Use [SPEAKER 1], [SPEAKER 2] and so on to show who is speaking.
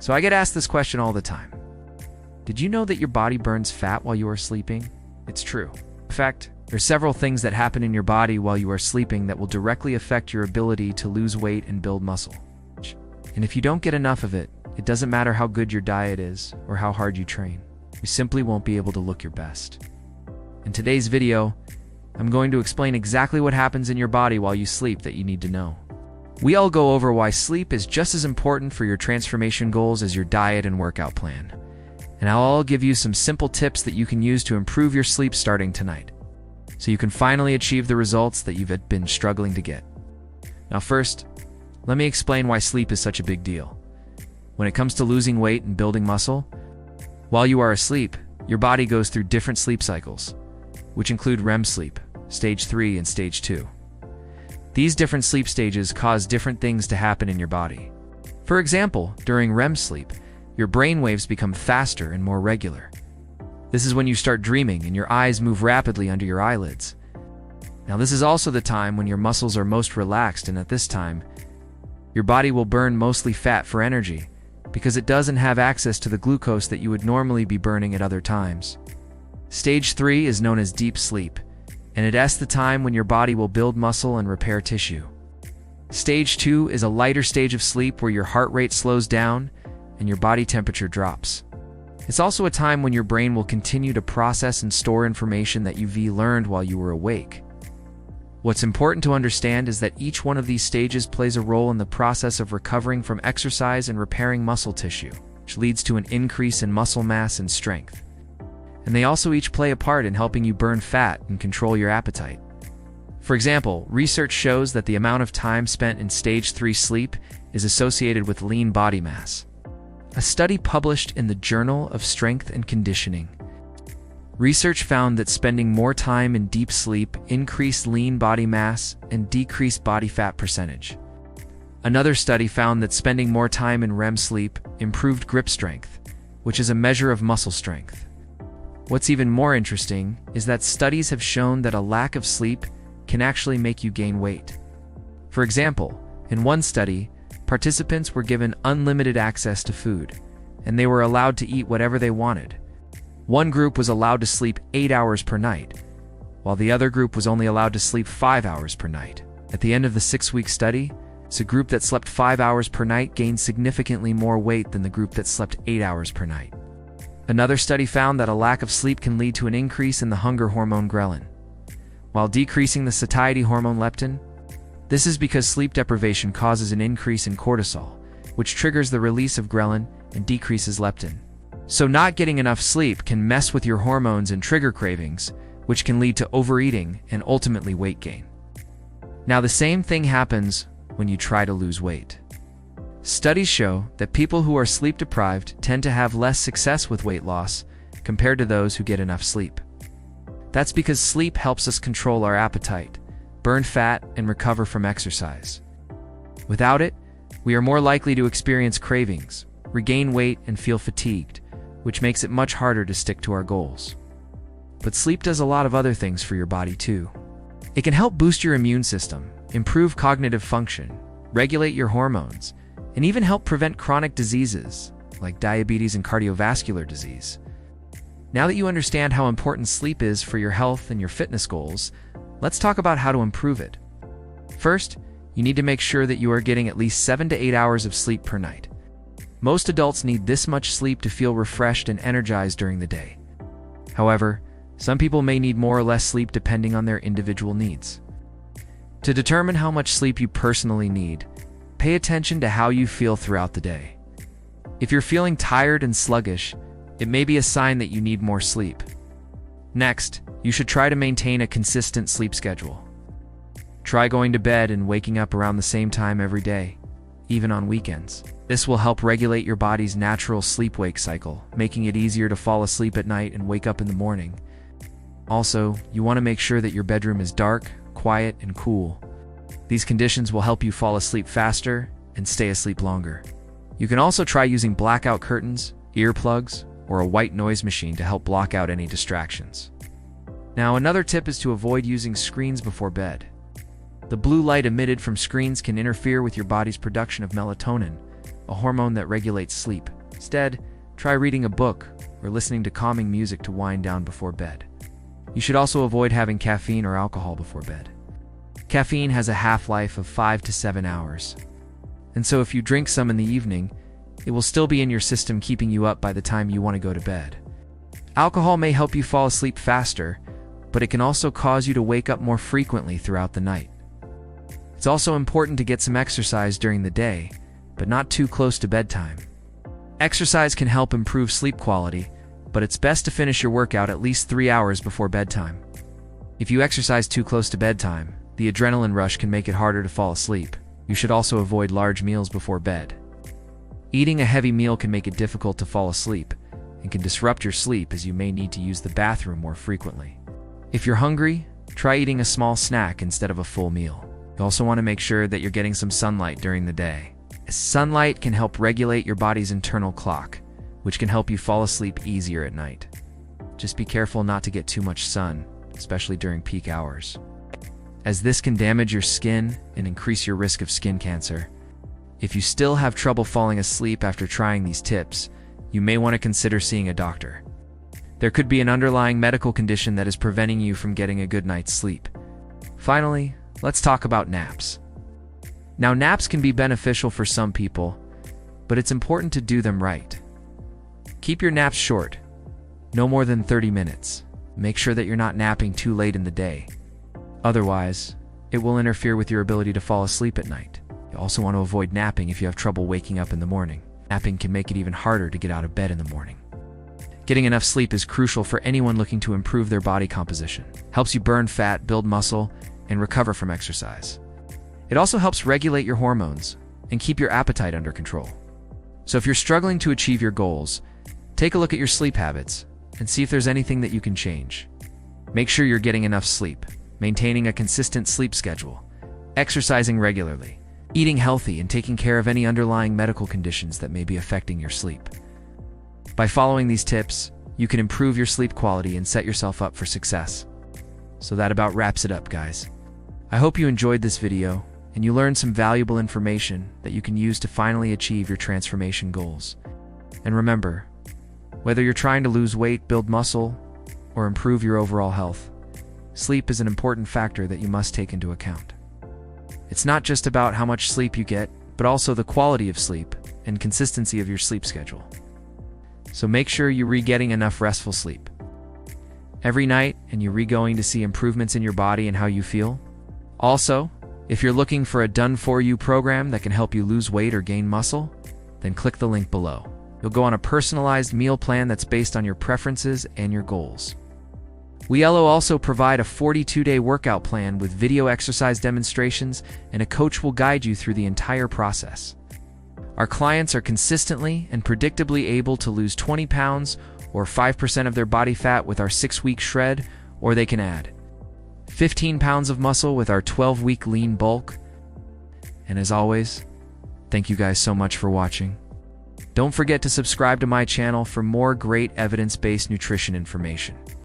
[SPEAKER 1] So I get asked this question all the time. Did you know that your body burns fat while you are sleeping? It's true. In fact, there are several things that happen in your body while you are sleeping that will directly affect your ability to lose weight and build muscle. And if you don't get enough of it, it doesn't matter how good your diet is or how hard you train. You simply won't be able to look your best. In today's video, I'm going to explain exactly what happens in your body while you sleep that you need to know. We all go over why sleep is just as important for your transformation goals as your diet and workout plan. And I'll give you some simple tips that you can use to improve your sleep starting tonight, so you can finally achieve the results that you've been struggling to get. Now first, let me explain why sleep is such a big deal. When it comes to losing weight and building muscle, while you are asleep, your body goes through different sleep cycles, which include REM sleep, stage 3 and stage 2. These different sleep stages cause different things to happen in your body. For example, during REM sleep, your brain waves become faster and more regular. This is when you start dreaming and your eyes move rapidly under your eyelids. Now this is also the time when your muscles are most relaxed, and at this time, your body will burn mostly fat for energy because it doesn't have access to the glucose that you would normally be burning at other times. Stage 3 is known as deep sleep, and it's the time when your body will build muscle and repair tissue. Stage 2 is a lighter stage of sleep where your heart rate slows down and your body temperature drops. It's also a time when your brain will continue to process and store information that you've learned while you were awake. What's important to understand is that each one of these stages plays a role in the process of recovering from exercise and repairing muscle tissue, which leads to an increase in muscle mass and strength. And they also each play a part in helping you burn fat and control your appetite. For example, research shows that the amount of time spent in stage 3 sleep is associated with lean body mass. A study published in the Journal of Strength and Conditioning. Research found that spending more time in deep sleep increased lean body mass and decreased body fat percentage. Another study found that spending more time in REM sleep improved grip strength, which is a measure of muscle strength. What's even more interesting is that studies have shown that a lack of sleep can actually make you gain weight. For example, in one study, participants were given unlimited access to food, and they were allowed to eat whatever they wanted. One group was allowed to sleep 8 hours per night, while the other group was only allowed to sleep 5 hours per night. At the end of the 6-week study, the group that slept 5 hours per night gained significantly more weight than the group that slept 8 hours per night. Another study found that a lack of sleep can lead to an increase in the hunger hormone ghrelin, while decreasing the satiety hormone leptin. This is because sleep deprivation causes an increase in cortisol, which triggers the release of ghrelin and decreases leptin. So not getting enough sleep can mess with your hormones and trigger cravings, which can lead to overeating and ultimately weight gain. Now the same thing happens when you try to lose weight. Studies show that people who are sleep deprived tend to have less success with weight loss compared to those who get enough sleep. That's because sleep helps us control our appetite, burn fat, and recover from exercise. Without it, we are more likely to experience cravings, regain weight, and feel fatigued, which makes it much harder to stick to our goals. But sleep does a lot of other things for your body too. It can help boost your immune system, improve cognitive function, regulate your hormones, and even help prevent chronic diseases like diabetes and cardiovascular disease. Now that you understand how important sleep is for your health and your fitness goals, let's talk about how to improve it. First, you need to make sure that you are getting at least 7 to 8 hours of sleep per night. Most adults need this much sleep to feel refreshed and energized during the day. However, some people may need more or less sleep depending on their individual needs. To determine how much sleep you personally need, pay attention to how you feel throughout the day. If you're feeling tired and sluggish, it may be a sign that you need more sleep. Next, you should try to maintain a consistent sleep schedule. Try going to bed and waking up around the same time every day, even on weekends. This will help regulate your body's natural sleep-wake cycle, making it easier to fall asleep at night and wake up in the morning. Also, you want to make sure that your bedroom is dark, quiet, and cool. These conditions will help you fall asleep faster and stay asleep longer. You can also try using blackout curtains, earplugs, or a white noise machine to help block out any distractions. Now, another tip is to avoid using screens before bed. The blue light emitted from screens can interfere with your body's production of melatonin, a hormone that regulates sleep. Instead, try reading a book or listening to calming music to wind down before bed. You should also avoid having caffeine or alcohol before bed. Caffeine has a half-life of 5 to 7 hours, and so if you drink some in the evening, it will still be in your system, keeping you up by the time you want to go to bed. Alcohol may help you fall asleep faster, but it can also cause you to wake up more frequently throughout the night. It's also important to get some exercise during the day, but not too close to bedtime. Exercise can help improve sleep quality, but it's best to finish your workout at least 3 hours before bedtime. If you exercise too close to bedtime, the adrenaline rush can make it harder to fall asleep. You should also avoid large meals before bed. Eating a heavy meal can make it difficult to fall asleep and can disrupt your sleep, as you may need to use the bathroom more frequently. If you're hungry, try eating a small snack instead of a full meal. You also want to make sure that you're getting some sunlight during the day, as sunlight can help regulate your body's internal clock, which can help you fall asleep easier at night. Just be careful not to get too much sun, especially during peak hours, as this can damage your skin and increase your risk of skin cancer. If you still have trouble falling asleep after trying these tips, you may want to consider seeing a doctor. There could be an underlying medical condition that is preventing you from getting a good night's sleep. Finally, let's talk about naps. Now, naps can be beneficial for some people, but it's important to do them right. Keep your naps short, no more than 30 minutes. Make sure that you're not napping too late in the day. Otherwise, it will interfere with your ability to fall asleep at night. You also want to avoid napping if you have trouble waking up in the morning. Napping can make it even harder to get out of bed in the morning. Getting enough sleep is crucial for anyone looking to improve their body composition. Helps you burn fat, build muscle, and recover from exercise. It also helps regulate your hormones and keep your appetite under control. So if you're struggling to achieve your goals, take a look at your sleep habits and see if there's anything that you can change. Make sure you're getting enough sleep, maintaining a consistent sleep schedule, exercising regularly, eating healthy, and taking care of any underlying medical conditions that may be affecting your sleep. By following these tips, you can improve your sleep quality and set yourself up for success. So that about wraps it up, guys. I hope you enjoyed this video and you learned some valuable information that you can use to finally achieve your transformation goals. And remember, whether you're trying to lose weight, build muscle, or improve your overall health, sleep is an important factor that you must take into account. It's not just about how much sleep you get, but also the quality of sleep and consistency of your sleep schedule. So make sure you're getting enough restful sleep every night, and you're going to see improvements in your body and how you feel. Also, if you're looking for a done-for-you program that can help you lose weight or gain muscle, then click the link below. You'll go on a personalized meal plan that's based on your preferences and your goals. We also provide a 42-day workout plan with video exercise demonstrations, and a coach will guide you through the entire process. Our clients are consistently and predictably able to lose 20 pounds or 5% of their body fat with our 6-week shred, or they can add 15 pounds of muscle with our 12-week lean bulk. And as always, thank you guys so much for watching. Don't forget to subscribe to my channel for more great evidence-based nutrition information.